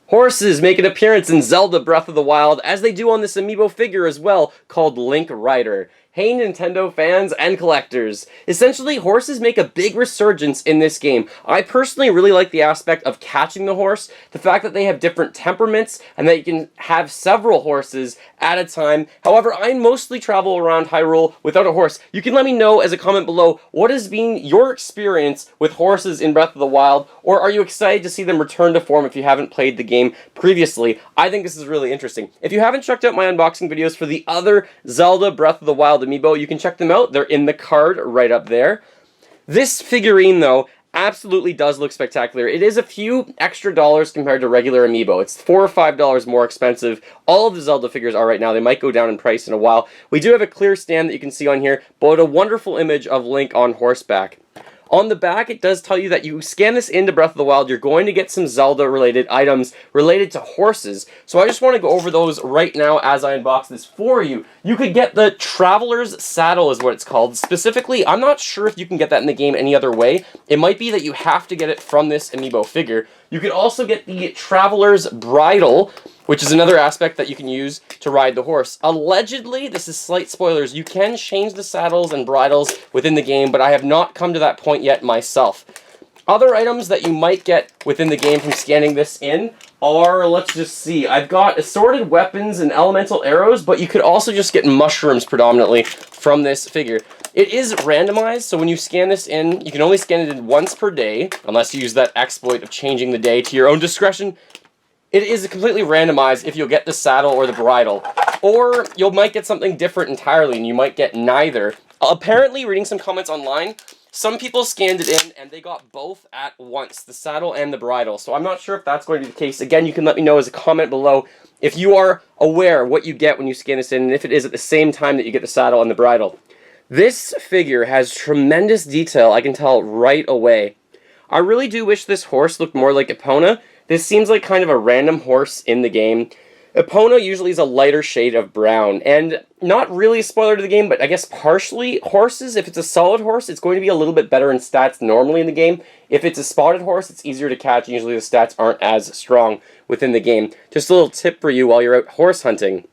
Horses make an appearance in Zelda Breath of the Wild, as they do on this Amiibo figure as well, called Link Rider. Hey Nintendo fans and collectors. Essentially, horses make a big resurgence in this game. I personally really like the aspect of catching the horse, the fact that they have different temperaments, and that you can have several horses at a time. However, I mostly travel around Hyrule without a horse. You can let me know as a comment below, what has been your experience with horses in Breath of the Wild, or are you excited to see them return to form if you haven't played the game previously? I think this is really interesting. If you haven't checked out my unboxing videos for the other Zelda Breath of the Wild Amiibo, you can check them out. They're in the card right up there. This figurine, though, absolutely does look spectacular. It is a few extra dollars compared to regular Amiibo. It's $4 or $5 more expensive. All of the Zelda figures are right now. They might go down in price in a while. We do have a clear stand that you can see on here, but a wonderful image of Link on horseback. On the back, it does tell you that you scan this into Breath of the Wild, you're going to get some Zelda-related items related to horses. So I just want to go over those right now as I unbox this for you. You could get the Traveler's Saddle is what it's called. Specifically, I'm not sure if you can get that in the game any other way. It might be that you have to get it from this Amiibo figure. You could also get the Traveler's Bridle, which is another aspect that you can use to ride the horse. Allegedly, this is slight spoilers, you can change the saddles and bridles within the game, but I have not come to that point yet myself. Other items that you might get within the game from scanning this in are, let's just see, I've got assorted weapons and elemental arrows, but you could also just get mushrooms predominantly from this figure. It is randomized, so when you scan this in, you can only scan it in once per day, unless you use that exploit of changing the day to your own discretion. It is completely randomized if you'll get the saddle or the bridle, or you might get something different entirely, and you might get neither. Apparently, reading some comments online, some people scanned it in, and they got both at once, the saddle and the bridle, so I'm not sure if that's going to be the case. Again, you can let me know as a comment below if you are aware what you get when you scan this in, and if it is at the same time that you get the saddle and the bridle. This figure has tremendous detail, I can tell right away. I really do wish this horse looked more like Epona. This seems like kind of a random horse in the game. Epona usually is a lighter shade of brown, and not really a spoiler to the game, but I guess partially. Horses, if it's a solid horse, it's going to be a little bit better in stats normally in the game. If it's a spotted horse, it's easier to catch, and usually the stats aren't as strong within the game. Just a little tip for you while you're out horse hunting.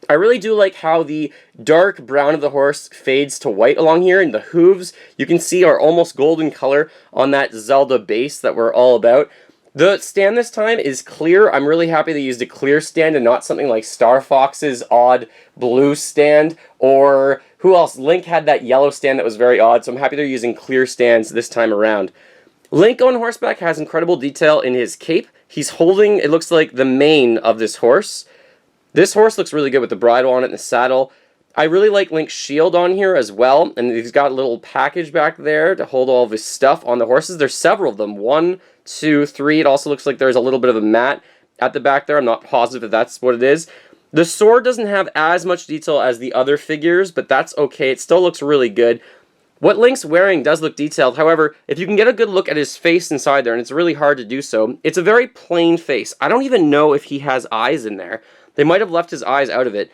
I really do like how the dark brown of the horse fades to white along here, and the hooves, you can see, are almost golden color on that Zelda base that we're all about. The stand this time is clear. I'm really happy they used a clear stand and not something like Star Fox's odd blue stand, or who else? Link had that yellow stand that was very odd, so I'm happy they're using clear stands this time around. Link on horseback has incredible detail in his cape. He's holding, it looks like, the mane of this horse. This horse looks really good with the bridle on it and the saddle. I really like Link's shield on here as well, and he's got a little package back there to hold all of his stuff on the horses. There's several of them. 1, 2, 3. It also looks like there's a little bit of a mat at the back there. I'm not positive if that's what it is. The sword doesn't have as much detail as the other figures, but that's okay. It still looks really good. What Link's wearing does look detailed. However, if you can get a good look at his face inside there, and it's really hard to do so, it's a very plain face. I don't even know if he has eyes in there. They might have left his eyes out of it.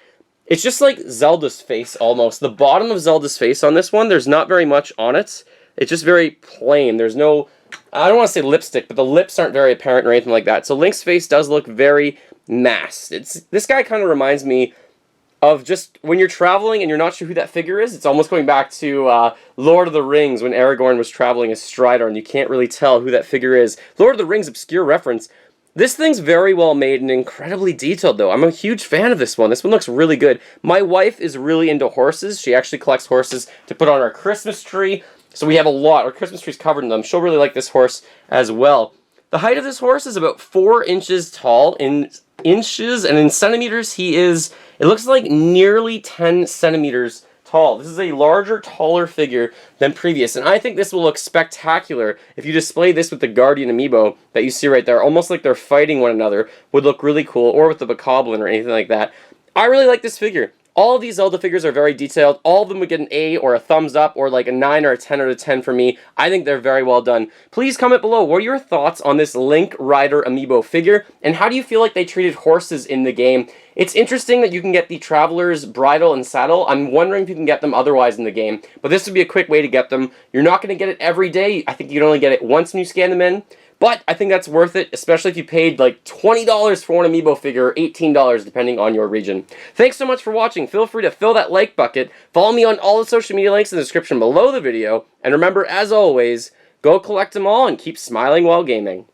It's just like Zelda's face, almost. The bottom of Zelda's face on this one, there's not very much on it. It's just very plain. There's no, I don't want to say lipstick, but the lips aren't very apparent or anything like that. So Link's face does look very masked. This guy kind of reminds me of just when you're traveling and you're not sure who that figure is. It's almost going back to Lord of the Rings when Aragorn was traveling as Strider and you can't really tell who that figure is. Lord of the Rings, obscure reference. This thing's very well made and incredibly detailed, though. I'm a huge fan of this one. This one looks really good. My wife is really into horses. She actually collects horses to put on our Christmas tree. So we have a lot. Our Christmas tree's covered in them. She'll really like this horse as well. The height of this horse is about 4 inches tall. In inches and in centimeters, he is, it looks like nearly 10 centimeters tall. This is a larger, taller figure than previous, and I think this will look spectacular if you display this with the Guardian Amiibo that you see right there, almost like they're fighting one another, would look really cool, or with the Bokoblin or anything like that. I really like this figure. All of these Zelda figures are very detailed. All of them would get an A or a thumbs up or like a 9 or a 10 out of 10 for me. I think they're very well done. Please comment below, what are your thoughts on this Link Rider Amiibo figure, and how do you feel like they treated horses in the game? It's interesting that you can get the Traveler's Bridle and Saddle. I'm wondering if you can get them otherwise in the game, but this would be a quick way to get them. You're not going to get it every day. I think you can only get it once when you scan them in, But I think that's worth it, especially if you paid like $20 for one Amiibo figure, or $18 depending on your region. Thanks so much for watching. Feel free to fill that like bucket. Follow me on all the social media links in the description below the video. And remember, as always, go collect them all and keep smiling while gaming.